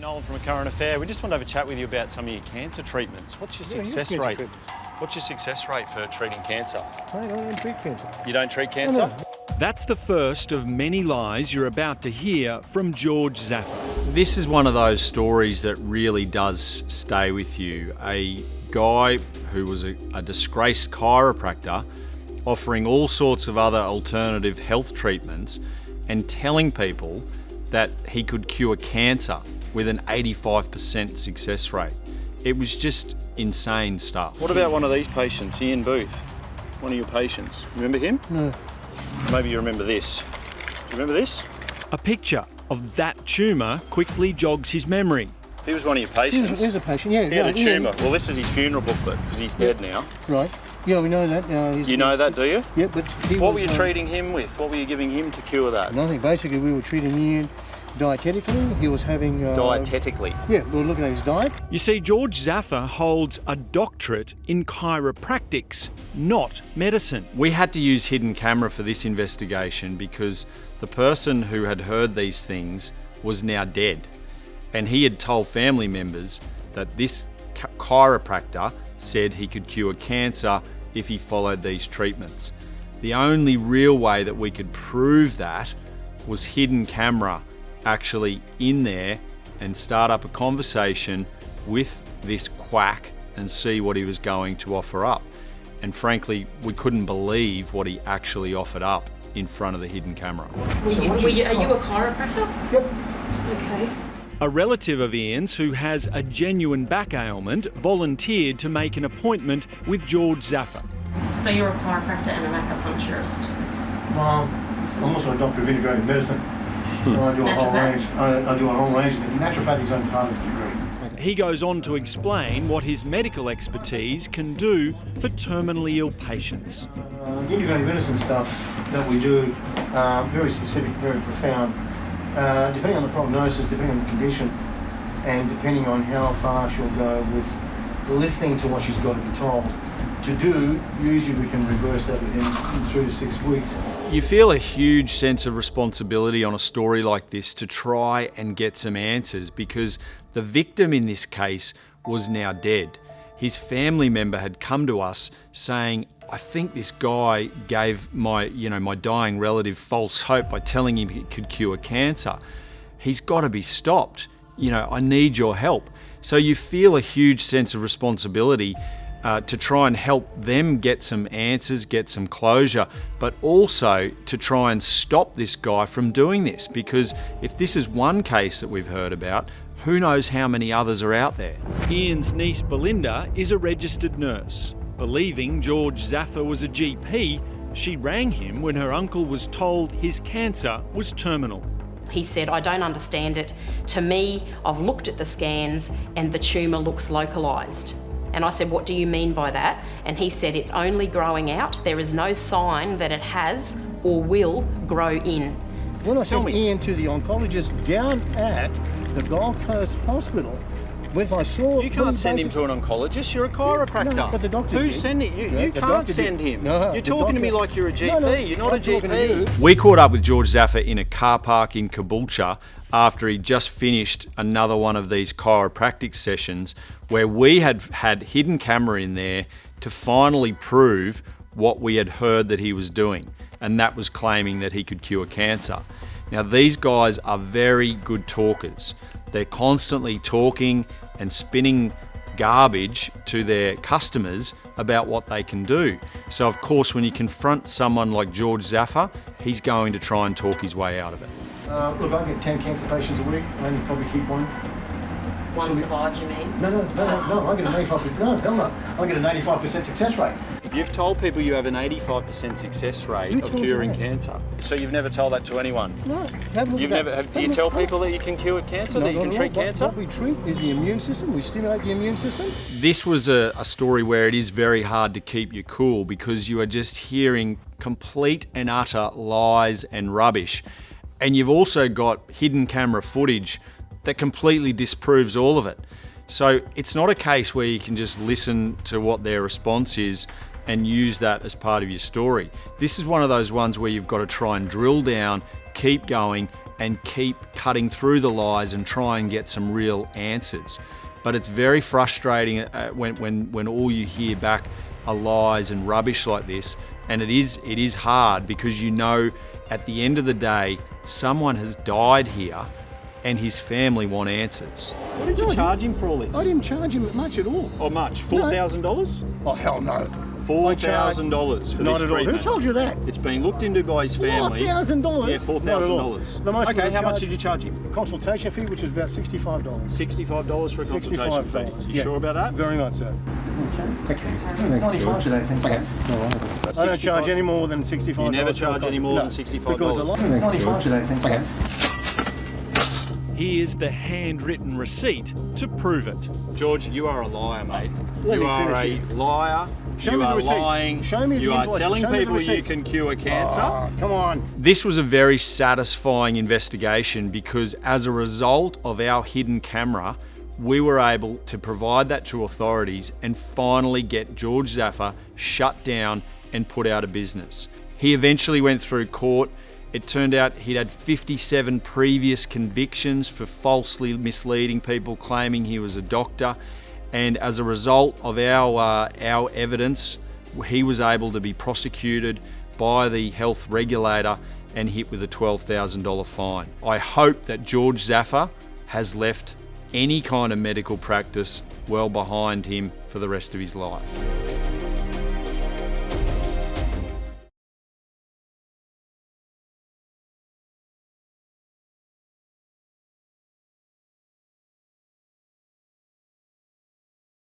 Nolan from A Current Affair. We just want to have a chat with you about some of your cancer treatments. What's your success rate? What's your success rate for treating cancer? I don't treat cancer. You don't treat cancer? No. That's the first of many lies you're about to hear from George Zaffa. This is one of those stories that really does stay with you. A guy who was a disgraced chiropractor offering all sorts of other alternative health treatments and telling people that he could cure cancer with an 85% success rate. It was just insane stuff. What about one of these patients, Ian Booth? One of your patients. Remember him? No. Maybe you remember this. Do you remember this? A picture of that tumour quickly jogs his memory. He was one of your patients. Here's a patient, yeah. He had a yeah, tumour. Well, this is his funeral booklet because he's dead now. Right. Yeah, we know that. You know that, do you? Yeah, but What were you treating him with? What were you giving him to cure that? Nothing. Basically, we were treating Ian dietetically. He was having... Dietetically? Yeah, we were looking at his diet. You see, George Zaffa holds a doctorate in chiropractics, not medicine. We had to use hidden camera for this investigation because the person who had heard these things was now dead. And he had told family members that this chiropractor said he could cure cancer if he followed these treatments. The only real way that we could prove that was hidden camera actually in there and start up a conversation with this quack and see what he was going to offer up. And frankly, we couldn't believe what he actually offered up in front of the hidden camera. Are you a chiropractor? Yep. Okay. A relative of Ian's who has a genuine back ailment volunteered to make an appointment with George Zaffa. So you're a chiropractor and an acupuncturist? I'm also a doctor of integrated medicine. So I do a whole range. I do a whole range of things. Naturopathy is only part of the degree. He goes on to explain what his medical expertise can do for terminally ill patients. The integrated medicine stuff that we do, very specific, very profound. Depending on the prognosis, depending on the condition, and depending on how far she'll go with listening to what she's got to be told to do, usually we can reverse that within 3 to 6 weeks. You feel a huge sense of responsibility on a story like this to try and get some answers because the victim in this case was now dead. His family member had come to us saying, I think this guy gave my dying relative false hope by telling him he could cure cancer. He's got to be stopped. I need your help. So you feel a huge sense of responsibility to try and help them get some answers, get some closure, but also to try and stop this guy from doing this. Because if this is one case that we've heard about, who knows how many others are out there. Ian's niece Belinda is a registered nurse. Believing George Zaffa was a GP, she rang him when her uncle was told his cancer was terminal. He said, I don't understand it. To me, I've looked at the scans and the tumour looks localised. And I said, what do you mean by that? And he said, it's only growing out. There is no sign that it has or will grow in. When I sent Ian to the oncologist down at the Gold Coast Hospital, when I saw... You can't send him to an oncologist, you're a chiropractor. No, but the doctor Who's did. sending you? Yeah, You the can't doctor send did. him. No, You're the talking to me doctor- like you're a GP. No, You're not I'm a talking to you. GP. We caught up with George Zaffa in a car park in Caboolture after he just finished another one of these chiropractic sessions where we had hidden camera in there to finally prove what we had heard that he was doing, and that was claiming that he could cure cancer. Now, these guys are very good talkers. They're constantly talking and spinning garbage to their customers about what they can do. So, of course, when you confront someone like George Zaffa, he's going to try and talk his way out of it. Look, I get 10 cancer patients a week. I only probably keep one. One survived, you mean? No, I get a 95%. No, I get a 95% success rate. You've told people you have an 85% success rate Who of told you curing that? cancer. So you've never told that to anyone? No, Do you tell people that you can cure cancer, that you can treat cancer? What we treat is the immune system. We stimulate the immune system. This was a story where it is very hard to keep you cool because you are just hearing complete and utter lies and rubbish. And you've also got hidden camera footage that completely disproves all of it. So it's not a case where you can just listen to what their response is and use that as part of your story. This is one of those ones where you've got to try and drill down, keep going, and keep cutting through the lies and try and get some real answers. But it's very frustrating when all you hear back are lies and rubbish like this, and it is hard because you know at the end of the day someone has died here and his family want answers. What did you charge him for all this? I didn't charge him much at all. Or much? $4,000? Oh, hell no. $4,000 for Not this at all. treatment. Who told you that? It's being looked into by his family. $4,000? Yeah, $4,000. The most Okay, how much did you charge him? The consultation fee, which was about $65. $65 for a consultation fee. You yeah. sure about that? Very much so. Okay. 95 today, thanks. I don't charge any more than $65. You never charge any more than $65? 95 today, thanks. Okay. Here's the handwritten receipt to prove it. George, you are a liar, mate. Let You me are finish a liar. Show You me the are receipts. lying. Show me the You are invoices. telling Show me the people you receipts. can cure cancer. Oh, come on. This was a very satisfying investigation because as a result of our hidden camera, we were able to provide that to authorities and finally get George Zaffer shut down and put out of business. He eventually went through court. It turned out he'd had 57 previous convictions for falsely misleading people, claiming he was a doctor. And as a result of our evidence, he was able to be prosecuted by the health regulator and hit with a $12,000 fine. I hope that George Zaffer has left any kind of medical practice well behind him for the rest of his life.